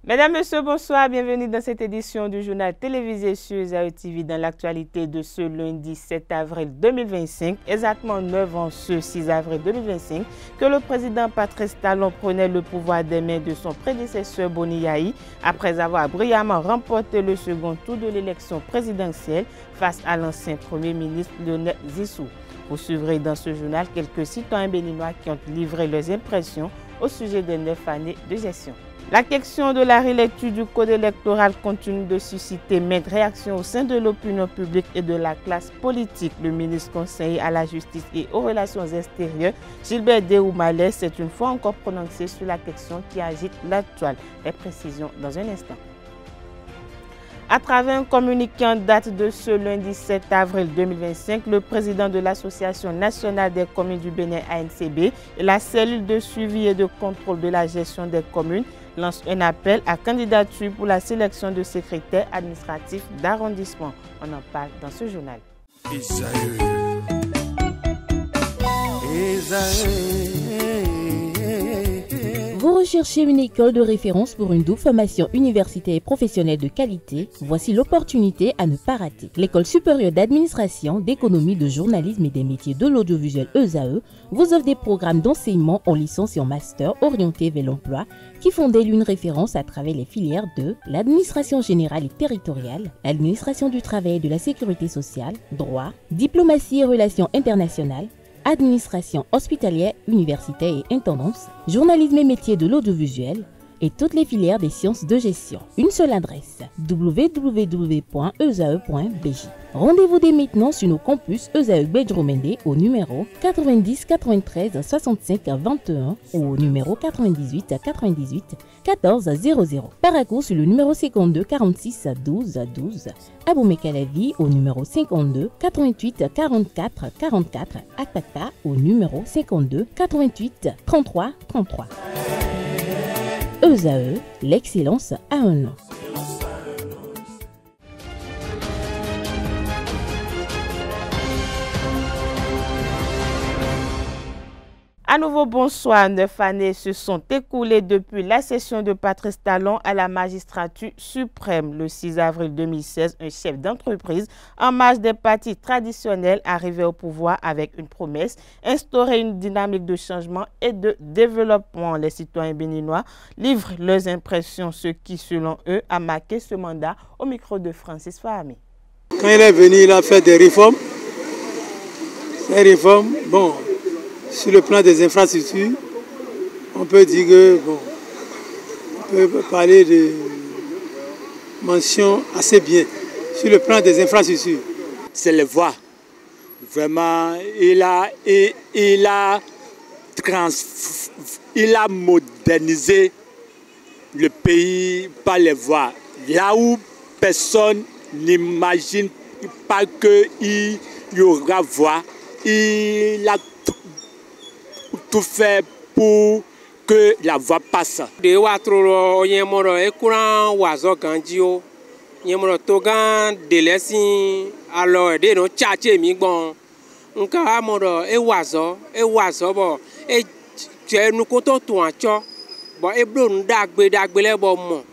Mesdames, Messieurs, bonsoir. Bienvenue dans cette édition du journal télévisé sur ESAE TV dans l'actualité de ce lundi 7 avril 2025, exactement 9 ans ce 6 avril 2025, que le président Patrice Talon prenait le pouvoir des mains de son prédécesseur Boni Yayi après avoir brillamment remporté le second tour de l'élection présidentielle face à l'ancien Premier ministre Lionel Zissou. Vous suivrez dans ce journal quelques citoyens béninois qui ont livré leurs impressions au sujet des 9 années de gestion. La question de la relecture du code électoral continue de susciter maintes réactions au sein de l'opinion publique et de la classe politique. Le ministre conseiller à la justice et aux relations extérieures, Gilbert Deroumalès, s'est une fois encore prononcé sur la question qui agite la toile. Les précisions dans un instant. À travers un communiqué en date de ce lundi 7 avril 2025, le président de l'Association nationale des communes du Bénin ANCB et la cellule de suivi et de contrôle de la gestion des communes lance un appel à candidature pour la sélection de secrétaires administratifs d'arrondissement. On en parle dans ce journal. Vous recherchez une école de référence pour une double formation universitaire et professionnelle de qualité? Voici l'opportunité à ne pas rater. L'École supérieure d'administration, d'économie, de journalisme et des métiers de l'audiovisuel ESAE vous offre des programmes d'enseignement en licence et en master orientés vers l'emploi qui font d'elle une référence à travers les filières de l'administration générale et territoriale, l'administration du travail et de la sécurité sociale, droit, diplomatie et relations internationales, administration hospitalière, universitaire et intendance, journalisme et métiers de l'audiovisuel et toutes les filières des sciences de gestion. Une seule adresse, www.esae.bj. Rendez-vous dès maintenant sur nos campus ESAE Bedjromende au numéro 90 93 65 21 ou au numéro 98 98 14 00. Paracourt sur le numéro 52 46 12 12. Aboumé-Calavi au numéro 52 88 44 44. Akpata au numéro 52 88 33 33. ESAE, l'excellence à un nom. À nouveau, bonsoir. 9 années se sont écoulées depuis la cession de Patrice Talon à la magistrature suprême. Le 6 avril 2016, un chef d'entreprise en marge des partis traditionnels arrivé au pouvoir avec une promesse, instaurer une dynamique de changement et de développement. Les citoyens béninois livrent leurs impressions, ce qui, selon eux, a marqué ce mandat au micro de Francis Fahami. Quand il est venu, il a fait des réformes. Ces réformes, bon, sur le plan des infrastructures, on peut dire que, bon, on peut parler de mention assez bien. Sur le plan des infrastructures, c'est les voies. Vraiment, il a modernisé le pays par les voies. Là où personne n'imagine pas qu'il y aura voie, il a tout fait pour que la voie passe. De watro yemoro ekuran wazo ganjio yemoro togan delesi alors de no chache mi gbon nka amoro e wazo bo e je nu ko to tun acho bo e blo nu dagbe le bo mo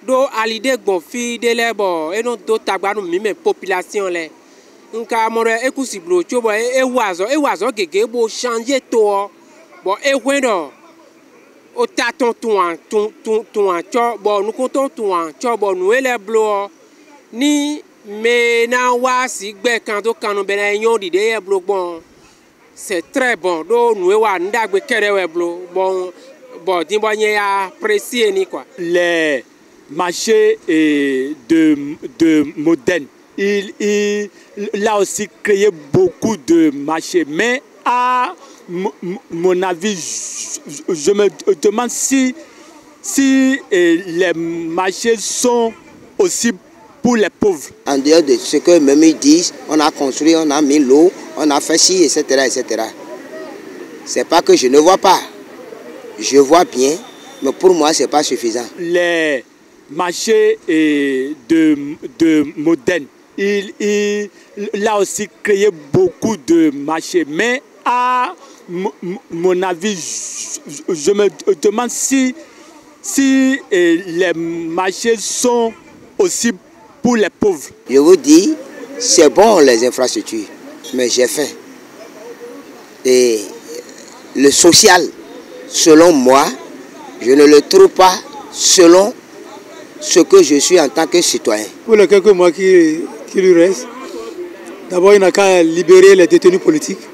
do alide gbon fi de le bo e no do tagbanu mi me population le nka amoro ekusi blo cho bo e wazo gege bo changer to bon et bueno o ta ton cho bon nous comptons cho bon nous les blo ni me na wa si gbe kan to kanu be na yon di de blo bon c'est très bon do nous wa ndagbe kere we blo bon din bo yen apprécier ni quoi. Les marchés de modernes, il a aussi créé beaucoup de marchés, mais à mon avis, je me demande si les marchés sont aussi pour les pauvres. En dehors de ce que même ils disent, on a construit, on a mis l'eau, on a fait ci, etc. etc. C'est pas que je ne vois pas. Je vois bien, mais pour moi, ce n'est pas suffisant. Les marchés de modernes, il a aussi créé beaucoup de marchés, mais à mon avis, je me demande si si les marchés sont aussi pour les pauvres. Je vous dis, c'est bon les infrastructures, mais j'ai faim. Et le social, selon moi, je ne le trouve pas selon ce que je suis en tant que citoyen. Pour les quelques mois qui lui restent, d'abord il n'a qu'à libérer les détenus politiques.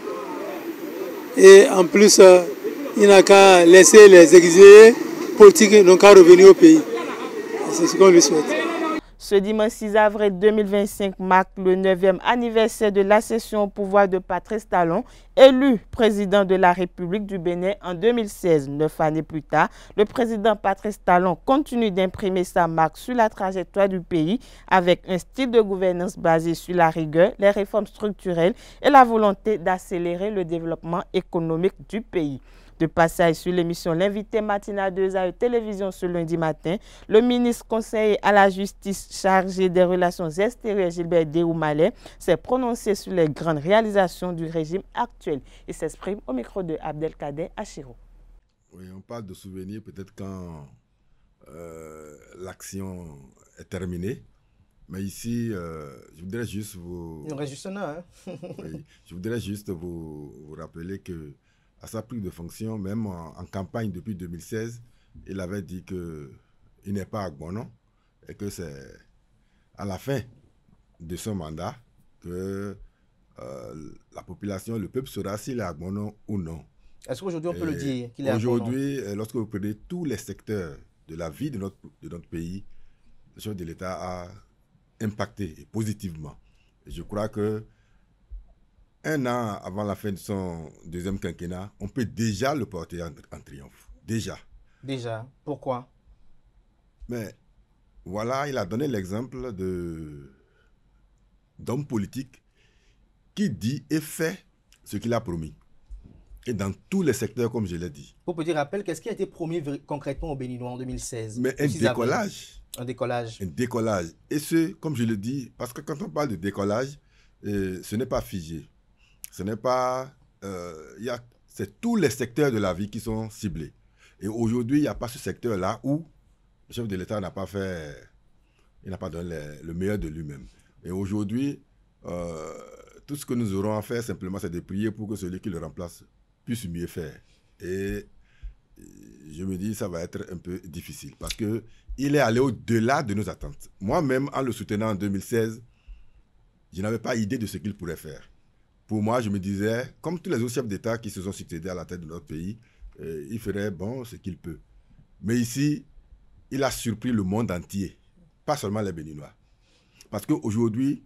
Et en plus, il n'a qu'à laisser les exilés politiques n'ont qu'à revenir au pays. C'est ce qu'on lui souhaite. Ce dimanche 6 avril 2025 marque le 9e anniversaire de l'accession au pouvoir de Patrice Talon, élu président de la République du Bénin en 2016. 9 années plus tard, le président Patrice Talon continue d'imprimer sa marque sur la trajectoire du pays avec un style de gouvernance basé sur la rigueur, les réformes structurelles et la volonté d'accélérer le développement économique du pays. De passage sur l'émission L'invité matinal de ZAE Télévision ce lundi matin, le ministre conseiller à la justice chargé des relations extérieures Gilbert Déoumalé s'est prononcé sur les grandes réalisations du régime actuel. Il s'exprime au micro de Abdelkader Achiro. Oui, on parle de souvenirs peut-être quand l'action est terminée. Mais ici, je voudrais juste vous... Il reste juste un an, hein? Oui, je voudrais juste vous rappeler que à sa prise de fonction, même en campagne depuis 2016, il avait dit qu'il n'est pas à Agbono et que c'est à la fin de son mandat que la population, le peuple saura s'il est à Agbono ou non. Est-ce qu'aujourd'hui on peut le dire qu'il est à Agbono? Aujourd'hui, lorsque vous prenez tous les secteurs de la vie de notre pays, le chef de l'État a impacté positivement. Et je crois que un an avant la fin de son deuxième quinquennat, on peut déjà le porter en triomphe. Déjà. Déjà. Pourquoi? Mais voilà, il a donné l'exemple d'homme politique qui dit et fait ce qu'il a promis. Et dans tous les secteurs, comme je l'ai dit. Pour petit rappel, qu'est-ce qui a été promis concrètement au Béninois en 2016? Mais un décollage. Un décollage. Un décollage. Et comme je le dis, parce que quand on parle de décollage, ce n'est pas figé. Ce n'est pas... c'est tous les secteurs de la vie qui sont ciblés. Et aujourd'hui, il n'y a pas ce secteur-là où le chef de l'État n'a pas fait... Il n'a pas donné le meilleur de lui-même. Et aujourd'hui, tout ce que nous aurons à faire, simplement, c'est de prier pour que celui qui le remplace puisse mieux faire. Et je me dis, ça va être un peu difficile. Parce qu'il est allé au-delà de nos attentes. Moi-même, en le soutenant en 2016, je n'avais pas idée de ce qu'il pourrait faire. Pour moi, je me disais, comme tous les autres chefs d'État qui se sont succédés à la tête de notre pays, il ferait bon ce qu'il peut. Mais ici, il a surpris le monde entier, pas seulement les Béninois. Parce qu'aujourd'hui,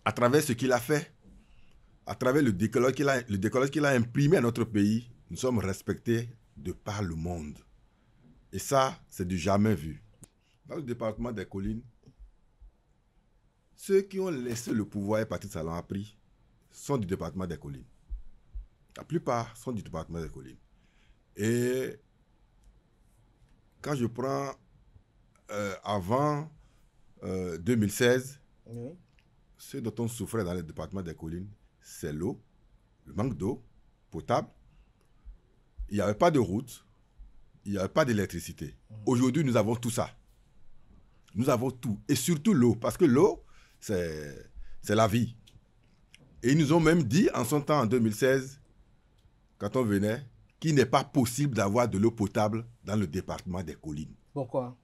à travers ce qu'il a fait, à travers le décollage qu'il a imprimé à notre pays, nous sommes respectés de par le monde. Et ça, c'est du jamais vu. Dans le département des collines, ceux qui ont laissé le pouvoir et Patrice Talon a pris, sont du département des collines. La plupart sont du département des collines. Et quand je prends avant 2016, Oui. ce dont on souffrait dans le département des collines, c'est l'eau, le manque d'eau potable. Il n'y avait pas de route, il n'y avait pas d'électricité. Aujourd'hui, nous avons tout ça. Nous avons tout. Et surtout l'eau, parce que l'eau, c'est la vie. Et ils nous ont même dit, en son temps, en 2016, quand on venait, qu'il n'est pas possible d'avoir de l'eau potable dans le département des collines. Pourquoi?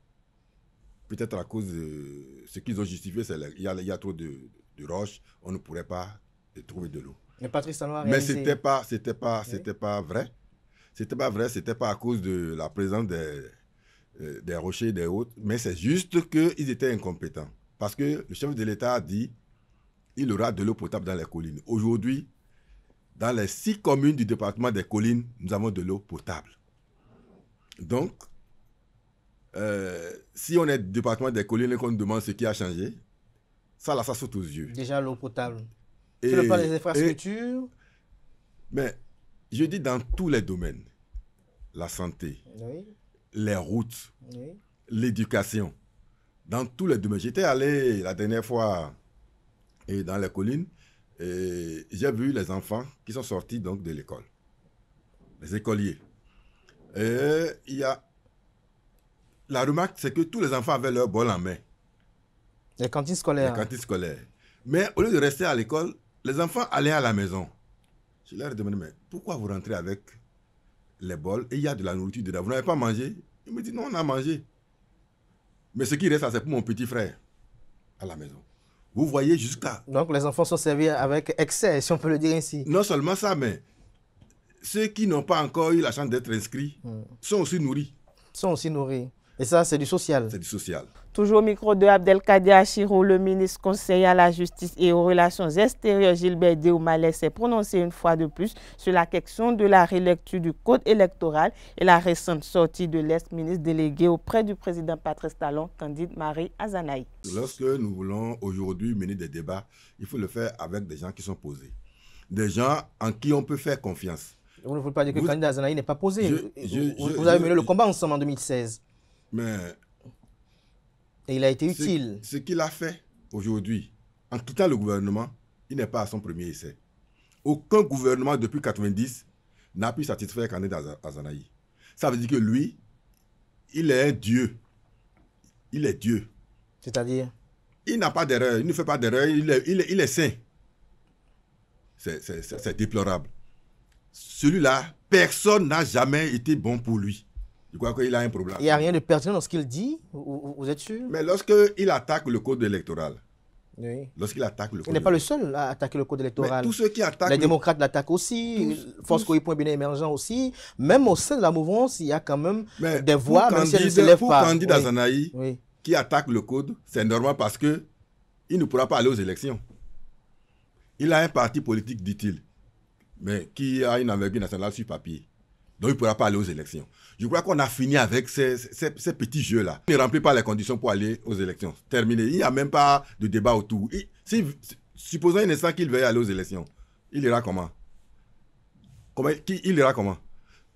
Peut-être à cause de ce qu'ils ont justifié, il y a trop de roches, on ne pourrait pas trouver de l'eau. Mais Patrice Talon a Mais réalisé... c'était pas vrai. C'était pas vrai, c'était pas à cause de la présence des rochers et des autres, mais c'est juste qu'ils étaient incompétents. Parce que le chef de l'État a dit il aura de l'eau potable dans les collines. Aujourd'hui, dans les 6 communes du département des collines, nous avons de l'eau potable. Donc, si on est du département des collines et qu'on nous demande ce qui a changé, ça saute aux yeux. Déjà l'eau potable. Sur le plan des infrastructures. Mais je dis dans tous les domaines. La santé, Oui. les routes, Oui. l'éducation. Dans tous les domaines. J'étais allé la dernière fois dans les collines et j'ai vu les enfants qui sont sortis donc de l'école. Les écoliers. Et il y a la remarque, c'est que tous les enfants avaient leur bol en main. Les cantines scolaires. Les cantines scolaires. Mais au lieu de rester à l'école, les enfants allaient à la maison. Je leur ai demandé, mais pourquoi vous rentrez avec les bols et il y a de la nourriture dedans? Vous n'avez pas mangé? Il me dit, non, on a mangé. Mais ce qui reste, c'est pour mon petit frère à la maison. Vous voyez jusqu'à... Donc les enfants sont servis avec excès, si on peut le dire ainsi. Non seulement ça, mais ceux qui n'ont pas encore eu la chance d'être inscrits sont aussi nourris. Sont aussi nourris. Et ça, c'est du social. C'est du social. Toujours au micro de Abdelkader Achiro, le ministre conseiller à la justice et aux relations extérieures, Gilbert Déoumalès, s'est prononcé une fois de plus sur la question de la relecture du code électoral et la récente sortie de l'ex-ministre délégué auprès du président Patrice Talon, Candide Marie Azanaï. Lorsque nous voulons aujourd'hui mener des débats, il faut le faire avec des gens qui sont posés. Des gens en qui on peut faire confiance. Vous ne voulez pas dire que Candide Azanaï n'est pas posé. Vous avez mené le combat ensemble en 2016. Mais... Et il a été utile. Ce qu'il a fait aujourd'hui, en quittant le gouvernement, il n'est pas à son premier essai. Aucun gouvernement depuis 1990 n'a pu satisfaire Candide Azanaï. Ça veut dire que lui, il est un dieu. Il est Dieu. C'est-à-dire? Il n'a pas d'erreur, il ne fait pas d'erreur, il est saint. C'est déplorable. Celui-là, personne n'a jamais été bon pour lui. Je crois qu'il a un problème. Il n'y a rien de pertinent dans ce qu'il dit, vous êtes sûr? Mais lorsqu'il attaque le code électoral, oui. Lorsqu'il attaque le code il n'est pas le seul à attaquer le code électoral. Mais tous ceux qui attaquent... Les démocrates l'attaquent aussi, Force Coïpoint Bénin émergent aussi. Même au sein de la mouvance, il y a quand même des voix, même si elles ne se lèvent pas. Pour Candide Azanaï, qui attaque le code, c'est normal parce qu'il ne pourra pas aller aux élections. Il a un parti politique, dit-il, mais qui a une envergure nationale sur papier. Donc, il ne pourra pas aller aux élections. Je crois qu'on a fini avec ces petits jeux-là. Il ne remplit pas les conditions pour aller aux élections. Terminé. Il n'y a même pas de débat autour. Supposons un instant qu'il veuille aller aux élections. Il ira comment? Il ira comment?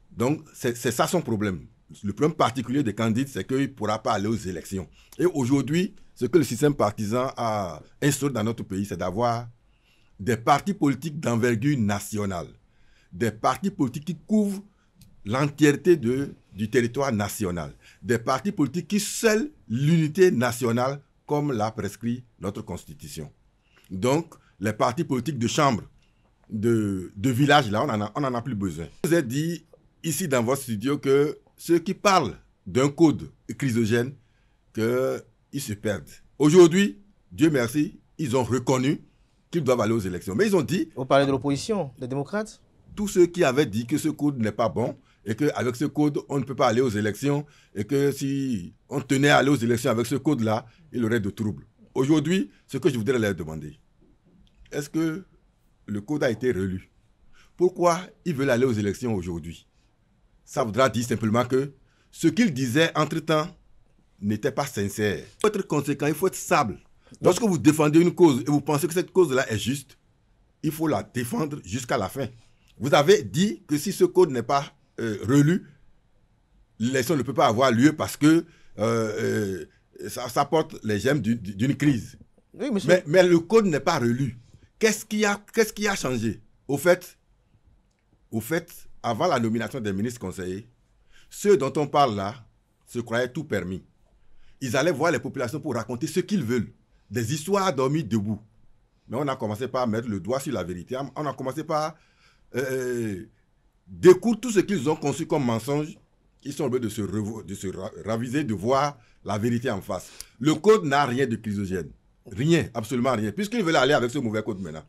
Donc, c'est ça son problème. Le problème particulier de Candide, c'est qu'il ne pourra pas aller aux élections. Et aujourd'hui, ce que le système partisan a instauré dans notre pays, c'est d'avoir des partis politiques d'envergure nationale. Des partis politiques qui couvrent l'entièreté du territoire national. Des partis politiques qui scellent l'unité nationale comme l'a prescrit notre Constitution. Donc, les partis politiques de chambre, de village, là, on n'en a plus besoin. Je vous ai dit ici dans votre studio que ceux qui parlent d'un code chrysogène, qu'ils se perdent. Aujourd'hui, Dieu merci, ils ont reconnu qu'ils doivent aller aux élections. Mais ils ont dit... Vous parlez de l'opposition, des démocrates? Tous ceux qui avaient dit que ce code n'est pas bon, et qu'avec ce code, on ne peut pas aller aux élections, et que si on tenait à aller aux élections avec ce code-là, il y aurait de troubles. Aujourd'hui, ce que je voudrais leur demander, est-ce que le code a été relu? Pourquoi ils veulent aller aux élections aujourd'hui? Ça voudra dire simplement que ce qu'ils disaient entre-temps n'était pas sincère. Il faut être conséquent, il faut être stable. Lorsque vous défendez une cause et vous pensez que cette cause-là est juste, il faut la défendre jusqu'à la fin. Vous avez dit que si ce code n'est pas relu, l'élection ne peut pas avoir lieu parce que ça porte les germes d'une crise. Oui, mais le code n'est pas relu. Qu'est-ce qui a changé? Au fait, avant la nomination des ministres conseillers, ceux dont on parle là se croyaient tout permis. Ils allaient voir les populations pour raconter ce qu'ils veulent. Des histoires dormies debout. Mais on a commencé par mettre le doigt sur la vérité. On a commencé par découvrir tout ce qu'ils ont conçu comme mensonge. Ils sont obligés de se raviser, de voir la vérité en face. Le code n'a rien de chrysogène. Rien, absolument rien. Puisqu'ils veulent aller avec ce mauvais code maintenant.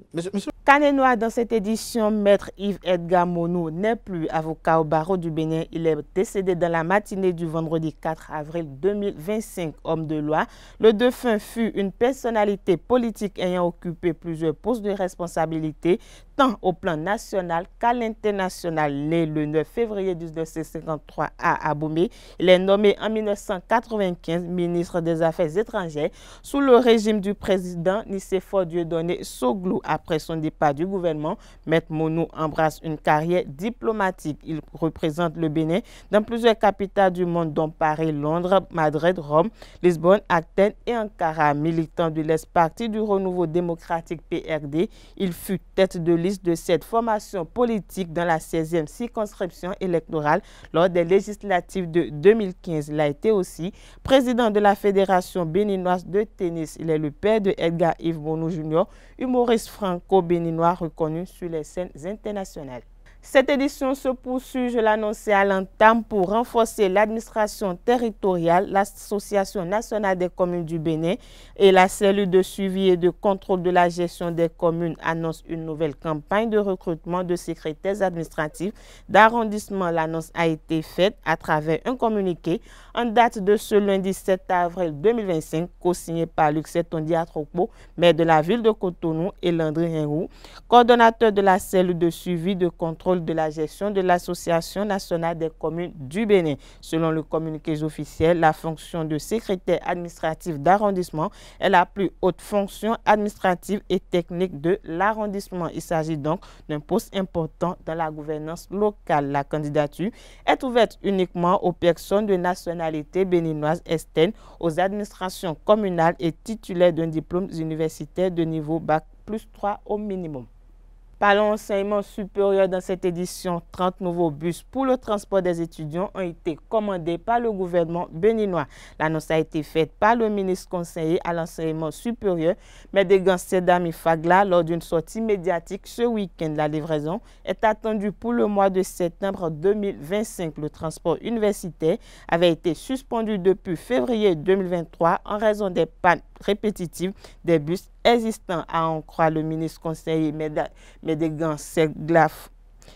Canet-Noir, dans cette édition, Maître Yves Edgar Monou n'est plus avocat au barreau du Bénin. Il est décédé dans la matinée du vendredi 4 avril 2025. Homme de loi, le défunt fut une personnalité politique ayant occupé plusieurs postes de responsabilité, tant au plan national qu'à l'international. Né le 9 février 1953 à Abomey, il est nommé en 1995 ministre des Affaires étrangères sous le régime du président Nicéphore Dieudonné Soglou. Après son départ du gouvernement, Maître Monou embrasse une carrière diplomatique. Il représente le Bénin dans plusieurs capitales du monde, dont Paris, Londres, Madrid, Rome, Lisbonne, Athènes et Ankara. Militant de l'Est-Parti du Renouveau démocratique PRD, il fut tête de liste de cette formation politique dans la 16e circonscription électorale lors des législatives de 2015. Il a été aussi président de la Fédération béninoise de tennis. Il est le père de Edgar Yves Bonou Jr., humoriste franco-béninois reconnu sur les scènes internationales. Cette édition se poursuit, je l'annonçais à l'entame, pour renforcer l'administration territoriale. L'Association nationale des communes du Bénin et la cellule de suivi et de contrôle de la gestion des communes annoncent une nouvelle campagne de recrutement de secrétaires administratifs d'arrondissement. L'annonce a été faite à travers un communiqué en date de ce lundi 7 avril 2025, co-signé par Luxet Tondi Atropo, maire de la ville de Cotonou, et Landry Henrou, coordonnateur de la cellule de suivi de contrôle de la gestion de l'Association nationale des communes du Bénin. Selon le communiqué officiel, la fonction de secrétaire administratif d'arrondissement est la plus haute fonction administrative et technique de l'arrondissement. Il s'agit donc d'un poste important dans la gouvernance locale. La candidature est ouverte uniquement aux personnes de nationalité béninoise externe, aux administrations communales et titulaires d'un diplôme universitaire de niveau Bac +3 au minimum. Parlons enseignement supérieur. Dans cette édition, 30 nouveaux bus pour le transport des étudiants ont été commandés par le gouvernement béninois. L'annonce a été faite par le ministre conseiller à l'enseignement supérieur, Médégan Sedami Fagla, lors d'une sortie médiatique ce week-end. La livraison est attendue pour le mois de septembre 2025. Le transport universitaire avait été suspendu depuis février 2023 en raison des pannes répétitives des bus existants, à en croire le ministre conseiller Médégan Sedami.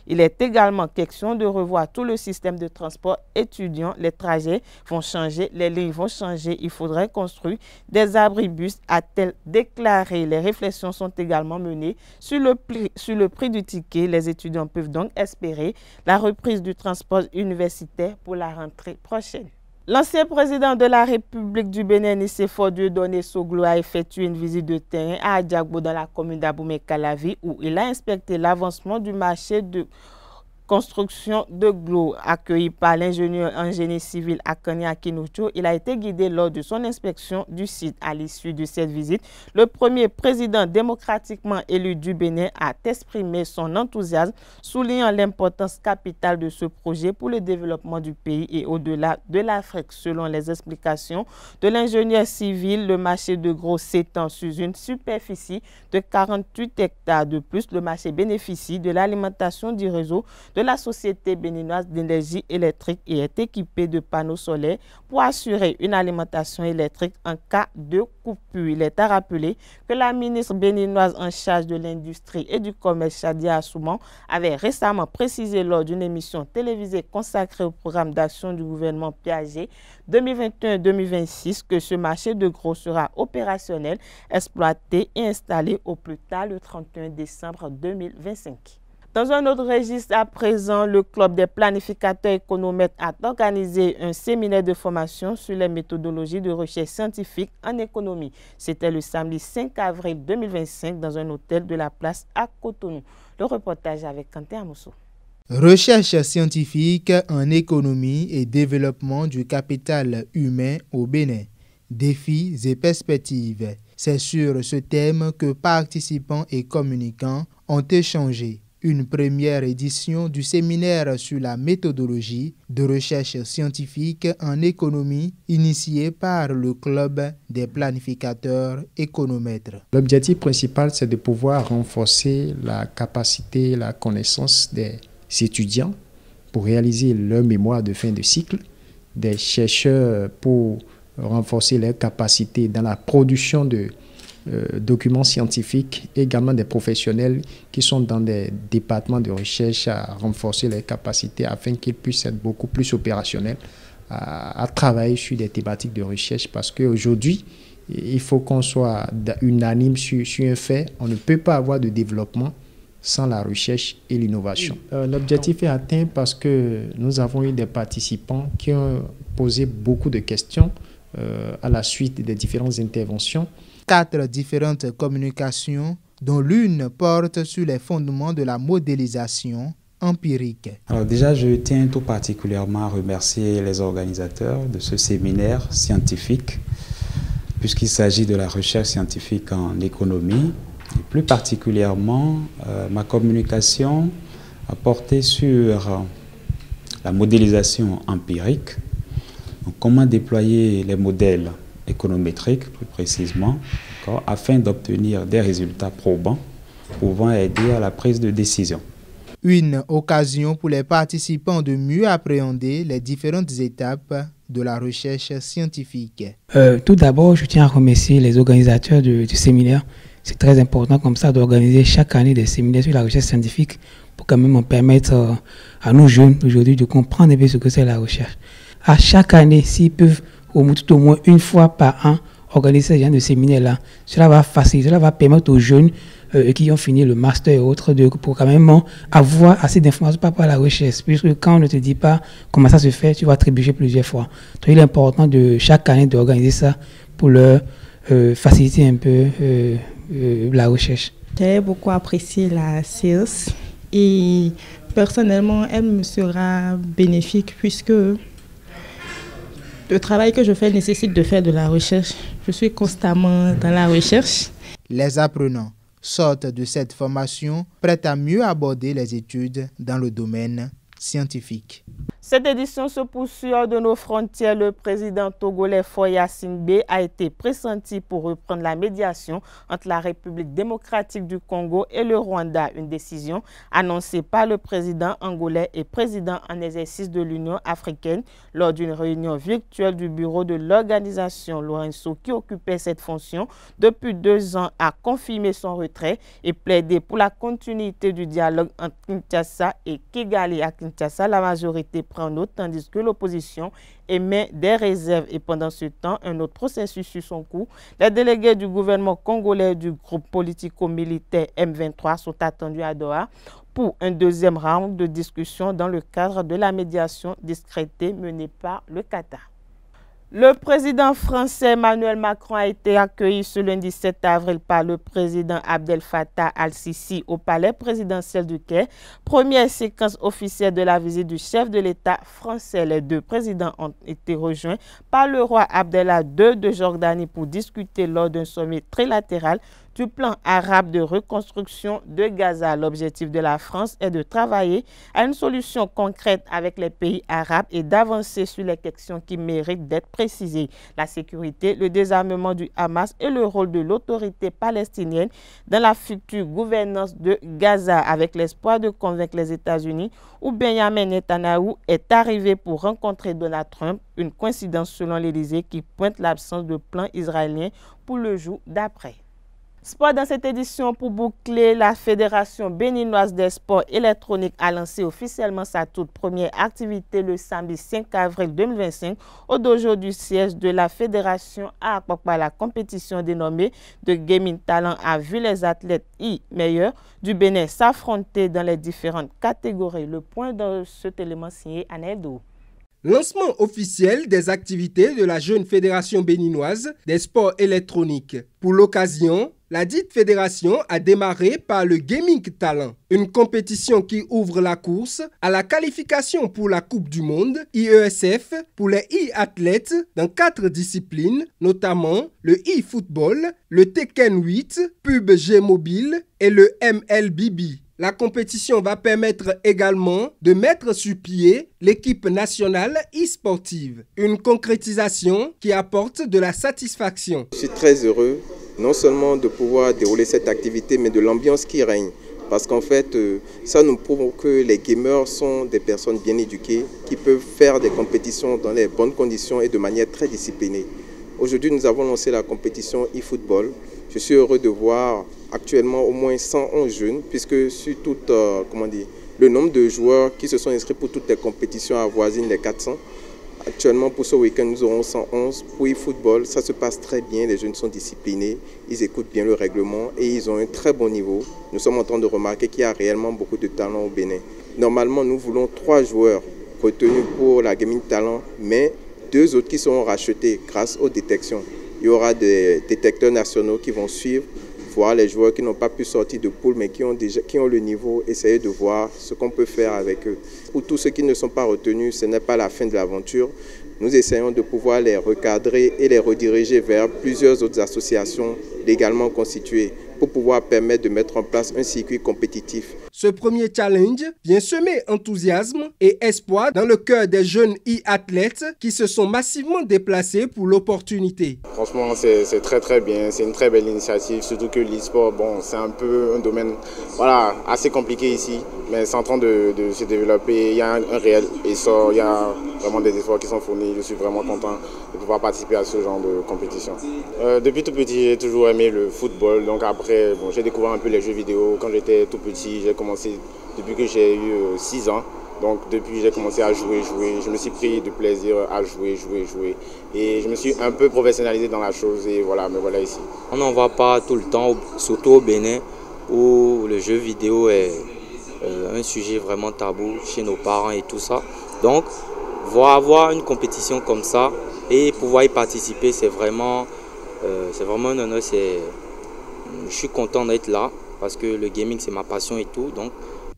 Il est également question de revoir tout le système de transport étudiant. Les trajets vont changer, les lignes vont changer. Il faudrait construire des abribus, a-t-elle déclaré. Les réflexions sont également menées sur le prix du ticket. Les étudiants peuvent donc espérer la reprise du transport universitaire pour la rentrée prochaine. L'ancien président de la République du Bénin, Nicéphore Dieudonné Soglo, a effectué une visite de terrain à Adjagbo dans la commune d'Aboumé-Calavi, où il a inspecté l'avancement du marché de construction de Glo. Accueilli par l'ingénieur en génie civil Akani Akinucho, il a été guidé lors de son inspection du site. À l'issue de cette visite, le premier président démocratiquement élu du Bénin a exprimé son enthousiasme, soulignant l'importance capitale de ce projet pour le développement du pays et au-delà de l'Afrique. Selon les explications de l'ingénieur civil, le marché de Glo s'étend sur une superficie de 48 hectares. De plus, le marché bénéficie de l'alimentation du réseau de la Société béninoise d'énergie électrique et est équipé de panneaux solaires pour assurer une alimentation électrique en cas de coupure. Il est à rappeler que la ministre béninoise en charge de l'industrie et du commerce, Chadia Assouman, avait récemment précisé lors d'une émission télévisée consacrée au programme d'action du gouvernement Piaget 2021-2026 que ce marché de Gros sera opérationnel, exploité et installé au plus tard le 31 décembre 2025. Dans un autre registre à présent, le Club des planificateurs économètres a organisé un séminaire de formation sur les méthodologies de recherche scientifique en économie. C'était le samedi 5 avril 2025 dans un hôtel de la place à Cotonou. Le reportage avec Quentin Amousso. Recherche scientifique en économie et développement du capital humain au Bénin. Défis et perspectives. C'est sur ce thème que participants et communicants ont échangé. Une première édition du séminaire sur la méthodologie de recherche scientifique en économie initié par le Club des planificateurs économètres. L'objectif principal, c'est de pouvoir renforcer la capacité, la connaissance des étudiants pour réaliser leur mémoire de fin de cycle, des chercheurs pour renforcer leurs capacités dans la production de documents scientifiques, également des professionnels qui sont dans des départements de recherche à renforcer leurs capacités afin qu'ils puissent être beaucoup plus opérationnels à travailler sur des thématiques de recherche, parce qu'aujourd'hui, il faut qu'on soit unanime sur un fait. On ne peut pas avoir de développement sans la recherche et l'innovation. L'objectif est atteint parce que nous avons eu des participants qui ont posé beaucoup de questions à la suite des différentes interventions. 4 différentes communications, dont l'une porte sur les fondements de la modélisation empirique. Alors déjà, je tiens tout particulièrement à remercier les organisateurs de ce séminaire scientifique, puisqu'il s'agit de la recherche scientifique en économie. Et plus particulièrement, ma communication a porté sur la modélisation empirique, donc comment déployer les modèles économétriques plus précisément, afin d'obtenir des résultats probants pouvant aider à la prise de décision. Une occasion pour les participants de mieux appréhender les différentes étapes de la recherche scientifique. Tout d'abord, je tiens à remercier les organisateurs du séminaire. C'est très important comme ça d'organiser chaque année des séminaires sur la recherche scientifique pour quand même permettre à nos jeunes aujourd'hui de comprendre un peu ce que c'est la recherche. À chaque année, s'ils peuvent tout au moins une fois par an organiser ce genre de séminaire-là, cela va faciliter, cela va permettre aux jeunes qui ont fini le master et autres pour quand même avoir assez d'informations par rapport à la recherche. Puisque quand on ne te dit pas comment ça se fait, tu vas trébucher plusieurs fois. Donc il est important de chaque année d'organiser ça pour leur faciliter un peu la recherche. J'ai beaucoup apprécié la séance et personnellement, elle me sera bénéfique puisque le travail que je fais nécessite de faire de la recherche. Je suis constamment dans la recherche. Les apprenants sortent de cette formation prêts à mieux aborder les études dans le domaine scientifique. Cette édition se poursuit hors de nos frontières. Le président togolais Faure Gnassingbé a été pressenti pour reprendre la médiation entre la République démocratique du Congo et le Rwanda. Une décision annoncée par le président angolais et président en exercice de l'Union africaine lors d'une réunion virtuelle du bureau de l'organisation. Lorenzo, qui occupait cette fonction depuis 2 ans, a confirmé son retrait et plaidé pour la continuité du dialogue entre Kinshasa et Kigali. À Kinshasa, la majorité prend note, tandis que l'opposition émet des réserves. Et pendant ce temps, un autre processus suit son cours. Les délégués du gouvernement congolais du groupe politico-militaire M23 sont attendus à Doha pour un deuxième round de discussion dans le cadre de la médiation discrétée menée par le Qatar. Le président français Emmanuel Macron a été accueilli ce lundi 7 avril par le président Abdel Fattah al-Sisi au palais présidentiel du Caire. Première séquence officielle de la visite du chef de l'État français. Les deux présidents ont été rejoints par le roi Abdallah II de Jordanie pour discuter lors d'un sommet trilatéral du plan arabe de reconstruction de Gaza. L'objectif de la France est de travailler à une solution concrète avec les pays arabes et d'avancer sur les questions qui méritent d'être précisées. La sécurité, le désarmement du Hamas et le rôle de l'autorité palestinienne dans la future gouvernance de Gaza, avec l'espoir de convaincre les États-Unis où Benjamin Netanyahou est arrivé pour rencontrer Donald Trump. Une coïncidence selon l'Élysée qui pointe l'absence de plan israélien pour le jour d'après. Sport dans cette édition pour boucler, la Fédération béninoise des sports électroniques a lancé officiellement sa toute première activité le samedi 5 avril 2025 au dojo du siège de la Fédération à Akpakpa. La compétition dénommée de Gaming Talent a vu les athlètes meilleurs du Bénin s'affronter dans les différentes catégories. Le point de cet élément signé Anaël Dou. Lancement officiel des activités de la jeune fédération béninoise des sports électroniques. Pour l'occasion, la dite fédération a démarré par le Gaming Talent, une compétition qui ouvre la course à la qualification pour la Coupe du Monde IESF pour les e-athlètes dans 4 disciplines, notamment le e-football, le Tekken 8, PUBG Mobile et le MLBB. La compétition va permettre également de mettre sur pied l'équipe nationale e-sportive. Une concrétisation qui apporte de la satisfaction. Je suis très heureux, non seulement de pouvoir dérouler cette activité, mais de l'ambiance qui règne. Parce qu'en fait, ça nous prouve que les gamers sont des personnes bien éduquées, qui peuvent faire des compétitions dans les bonnes conditions et de manière très disciplinée. Aujourd'hui, nous avons lancé la compétition e-football. Je suis heureux de voir actuellement au moins 111 jeunes, puisque sur tout le nombre de joueurs qui se sont inscrits pour toutes les compétitions avoisine les 400. Actuellement, pour ce week-end, nous aurons 111. Pour e-football, ça se passe très bien. Les jeunes sont disciplinés, ils écoutent bien le règlement et ils ont un très bon niveau. Nous sommes en train de remarquer qu'il y a réellement beaucoup de talent au Bénin. Normalement, nous voulons 3 joueurs retenus pour la Gaming Talent, mais 2 autres qui seront rachetés grâce aux détections. Il y aura des détecteurs nationaux qui vont suivre, voir les joueurs qui n'ont pas pu sortir de poule mais qui ont le niveau, essayer de voir ce qu'on peut faire avec eux. Pour tous ceux qui ne sont pas retenus, ce n'est pas la fin de l'aventure. Nous essayons de pouvoir les recadrer et les rediriger vers plusieurs autres associations légalement constituées. pour pouvoir permettre de mettre en place un circuit compétitif. Ce premier challenge vient semer enthousiasme et espoir dans le cœur des jeunes e-athlètes qui se sont massivement déplacés pour l'opportunité. Franchement, c'est très bien, c'est une très belle initiative, surtout que l'e-sport, bon, c'est un peu un domaine assez compliqué ici, mais c'est en train de se développer, il y a un réel essor, il y a vraiment des efforts qui sont fournis, je suis vraiment content de pouvoir participer à ce genre de compétition. Depuis tout petit, j'ai toujours aimé le football, donc après, bon, j'ai découvert un peu les jeux vidéo. Quand j'étais tout petit, j'ai commencé depuis que j'ai eu 6 ans. Donc depuis, j'ai commencé à jouer. Je me suis pris du plaisir à jouer. Et je me suis un peu professionnalisé dans la chose et voilà, me voilà ici. On n'en voit pas tout le temps, surtout au Bénin, où le jeu vidéo est un sujet vraiment tabou chez nos parents et tout ça. Donc, avoir une compétition comme ça et pouvoir y participer, c'est vraiment un honneur. Je suis content d'être là parce que le gaming, c'est ma passion et tout. Donc.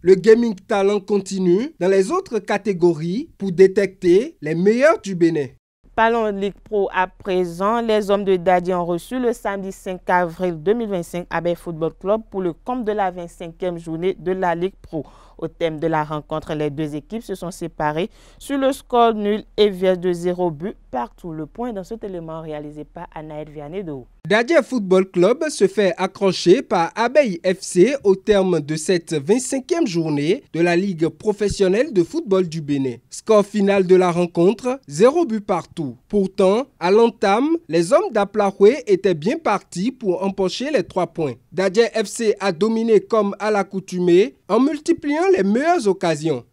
Le Gaming Talent continue dans les autres catégories pour détecter les meilleurs du Bénin. Parlons Ligue Pro à présent. Les hommes de Dadi ont reçu le samedi 5 avril 2025 Abeille Football Club pour le compte de la 25e journée de la Ligue Pro. Au thème de la rencontre, les deux équipes se sont séparées sur le score nul et vierge de 0 but partout. Le point dans cet élément réalisé par Anaël Vianedo. Dadi Football Club se fait accrocher par Abeille FC au terme de cette 25e journée de la Ligue professionnelle de football du Bénin. Score final de la rencontre, 0 but partout. Pourtant, à l'entame, les hommes d'Aplahoué étaient bien partis pour empocher les 3 points. Dadi FC a dominé comme à l'accoutumée en multipliant les meilleures occasions.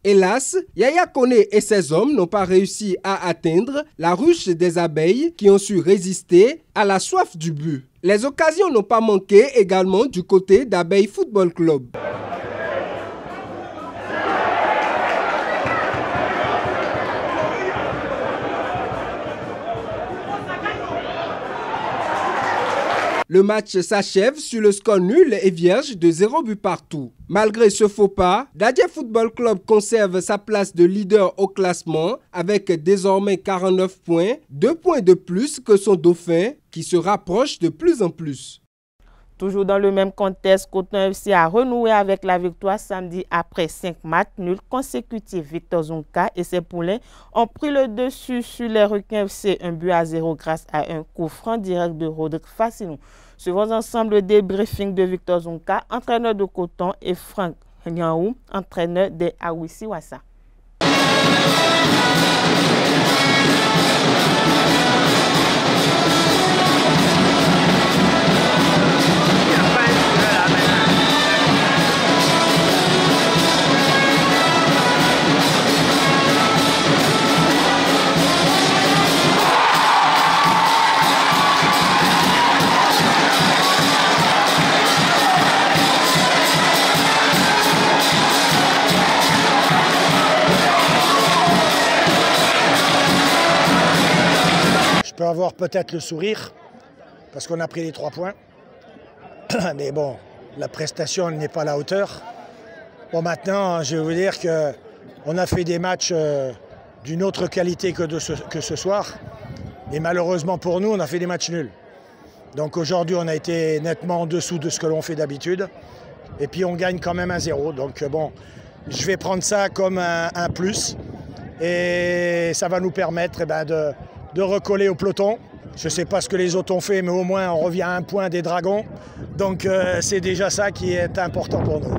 Hélas, Yaya Koné et ses hommes n'ont pas réussi à atteindre la ruche des abeilles qui ont su résister à la soif du but. Les occasions n'ont pas manqué également du côté d'Abeille Football Club. Le match s'achève sur le score nul et vierge de 0 but partout. Malgré ce faux pas, Dadi Football Club conserve sa place de leader au classement avec désormais 49 points, 2 points de plus que son dauphin qui se rapproche de plus en plus. Toujours dans le même contexte, Coton FC a renoué avec la victoire samedi après 5 matchs nuls consécutifs. Victor Zonka et ses poulains ont pris le dessus sur les Requins FC 1 but à 0 grâce à un coup franc direct de Rodrigue Fassinou. Suivons ensemble le débriefing de Victor Zonka, entraîneur de Coton, et Franck Niaou, entraîneur des Awisi Wassa. Je peux avoir peut-être le sourire parce qu'on a pris les 3 points. Mais bon, la prestation n'est pas à la hauteur. Bon, maintenant, je vais vous dire qu'on a fait des matchs d'une autre qualité que ce soir. Et malheureusement pour nous, on a fait des matchs nuls. Donc aujourd'hui, on a été nettement en dessous de ce que l'on fait d'habitude. Et puis on gagne quand même 1-0. Donc bon, je vais prendre ça comme un plus. Et ça va nous permettre de recoller au peloton. Je ne sais pas ce que les autres ont fait, mais au moins on revient à 1 point des Dragons. Donc c'est déjà ça qui est important pour nous.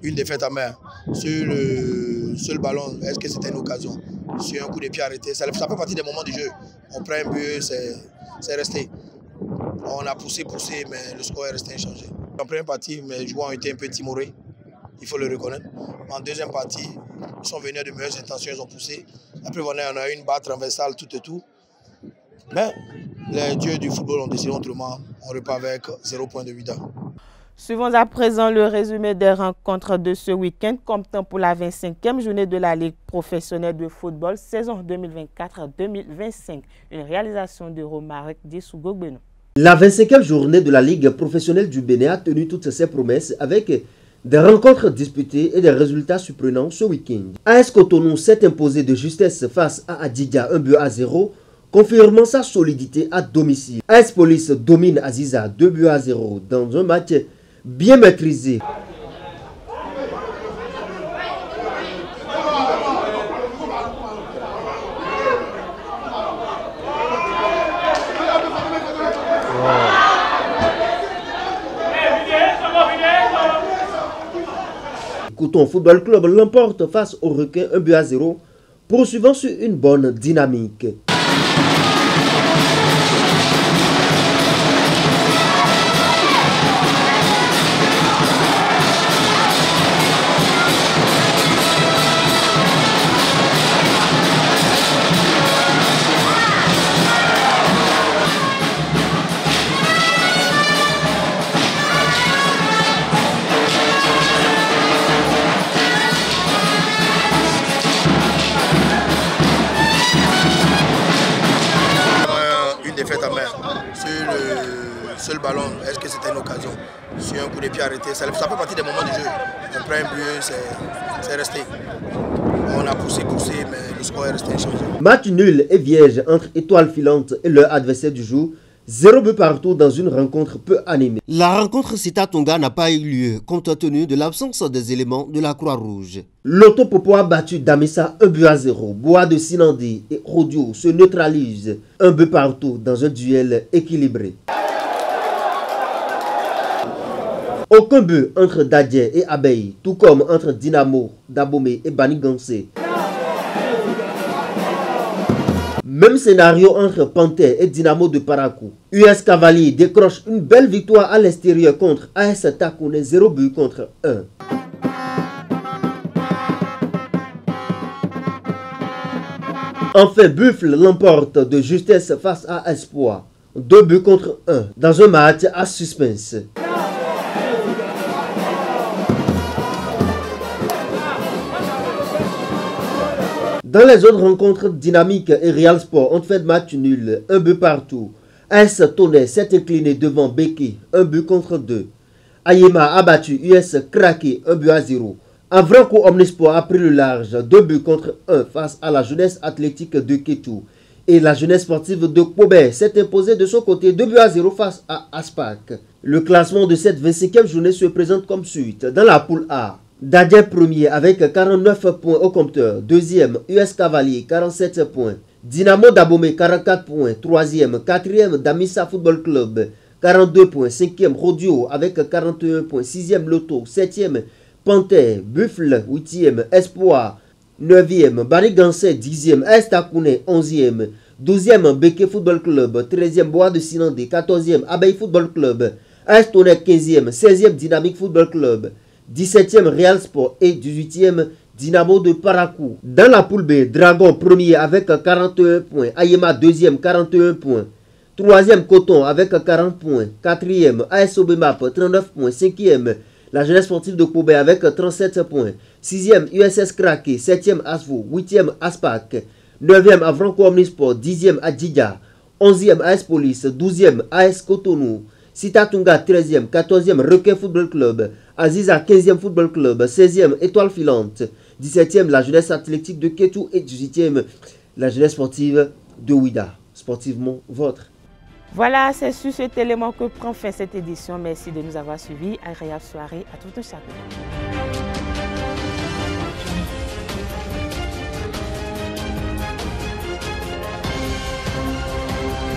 Une défaite à main sur le seul ballon, est-ce que c'était une occasion? Sur un coup de pied arrêté, ça fait partie des moments du jeu. On prend un but, c'est resté. On a poussé, mais le score est resté inchangé. En première partie, mes joueurs ont été un peu timorés, il faut le reconnaître. En deuxième partie, Ils sont venus de meilleures intentions, ils ont poussé. Après, on a eu une barre transversale, tout et tout. Mais les dieux du football ont décidé autrement. On repart avec 0 point de Ouida. Suivons à présent le résumé des rencontres de ce week-end, comptant pour la 25e journée de la Ligue professionnelle de football saison 2024-2025. Une réalisation de Romaric Dissougogbeno. La 25e journée de la Ligue professionnelle du Bénin a tenu toutes ses promesses avec des rencontres disputées et des résultats surprenants ce week-end. AS Cotonou s'est imposé de justesse face à Adidja 1-0, confirmant sa solidité à domicile. AS Police domine Aziza 2-0 dans un match bien maîtrisé. Coton Football Club l'emporte face au Requin 1-0, poursuivant sur une bonne dynamique. Seul ballon, est-ce que c'était une occasion? Sur un coup de pied arrêté, ça fait partie des moments du jeu. On prend un but, c'est resté. On a poussé, mais le score est resté inchangé. Match nul et vierge entre Étoile Filante et leur adversaire du jour. 0 but partout dans une rencontre peu animée. La rencontre Sita Tonga n'a pas eu lieu compte tenu de l'absence des éléments de la Croix-Rouge. Loto Popo a battu Damissa 1-0. Bois de Sinandi et Rodio se neutralisent 1 but partout dans un duel équilibré. Aucun but entre Dadje et Abeille, tout comme entre Dynamo, Dabomey et Banigansé. Même scénario entre Panthère et Dynamo de Parakou. US Cavalier décroche une belle victoire à l'extérieur contre AS Takoune, 0 but contre 1. Enfin, Buffle l'emporte de justesse face à Espoir, 2 buts contre 1, dans un match à suspense. Dans les autres rencontres, Dynamique et Real Sport ont fait match nul, 1 but partout. AS Tonnerre s'est incliné devant Beki, 1 but contre 2. Ayema a battu US Craqué, 1-0. Avranco Omnisport a pris le large, 2 buts contre 1 face à la jeunesse athlétique de Kétou. Et la jeunesse sportive de Kobé s'est imposée de son côté 2-0 face à Aspac. Le classement de cette 25e journée se présente comme suit. Dans la poule A, Dadje premier avec 49 points au compteur. Deuxième, US Cavalier 47 points. Dynamo Dabomey 44 points. Troisième, quatrième, Damissa Football Club 42 points. Cinquième, Rodio avec 41 points. Sixième, Loto. Septième, Panthère. Buffle. Huitième, Espoir. 9e, Banigansé 10e, AS Takoune 11e, 12e, Beke Football Club, 13e, Bois de Sinandé, 14e, Abeille Football Club, AS Tonnerre 15e, 16e, Dynamique Football Club, 17e, Real Sport et 18e, Dynamo de Parakou. Dans la poule B, Dragon premier avec 41 points, Ayema deuxième 41 points, 3e, Coton avec 40 points, 4e, AS Obemap 39 points, 5e, la jeunesse sportive de Kobe avec 37 points. 6e, USS Craqué. 7e, Asvo. 8e, Aspac. 9e, Avranco Omnisport. 10e, Adjidja. 11e, AS Police. 12e, AS Cotonou. Sitatunga, 13e. 14e, Requin Football Club. Aziza, 15e Football Club. 16e, Étoile Filante. 17e, la jeunesse athlétique de Kétou. Et 18e, la jeunesse sportive de Ouida. Sportivement votre. Voilà, c'est sur cet élément que prend fin cette édition. Merci de nous avoir suivis. Agréable soirée à tout un chacun.